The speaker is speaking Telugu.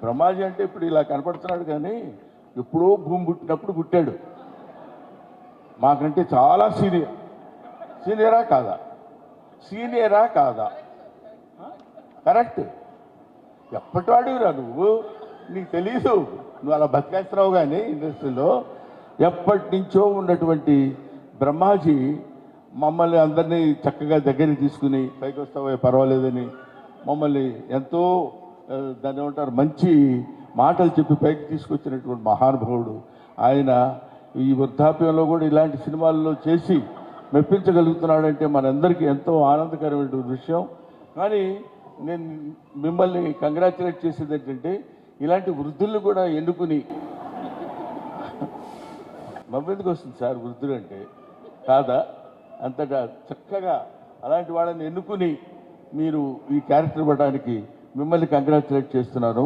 బ్రహ్మాజీ అంటే ఇప్పుడు ఇలా కనపడుతున్నాడు, కానీ ఎప్పుడో భూమి పుట్టినప్పుడు పుట్టాడు. మాకంటే చాలా సీనియరా కాదా? కరెక్ట్. ఎప్పటివాడివిరా నువ్వు? నీకు తెలీదు, నువ్వు అలా బతికేస్తున్నావు. కానీ ఇండస్ట్రీలో ఎప్పటి నుంచో ఉన్నటువంటి బ్రహ్మాజీ మమ్మల్ని అందరినీ చక్కగా దగ్గరికి తీసుకుని పైకి వస్తావే పర్వాలేదని మమ్మల్ని ఎంతో దాన్ని ఏమంటారు మంచి మాటలు చెప్పి పైకి తీసుకొచ్చినటువంటి మహానుభావుడు ఆయన. ఈ వృద్ధాప్యంలో కూడా ఇలాంటి సినిమాల్లో చేసి మెప్పించగలుగుతున్నాడంటే మనందరికీ ఎంతో ఆనందకరమైన విషయం. కానీ నేను మిమ్మల్ని కంగ్రాచులేట్ చేసేది ఏంటంటే ఇలాంటి వృద్ధులను కూడా ఎన్నుకుని, నవ్వెందుకు వస్తుంది సార్ వృద్ధులు అంటే కాదా, అంతగా చక్కగా అలాంటి వాళ్ళని ఎన్నుకుని మీరు ఈ క్యారెక్టర్ ఇవ్వడానికి మిమ్మల్ని కంగ్రాచులేట్ చేస్తున్నాను.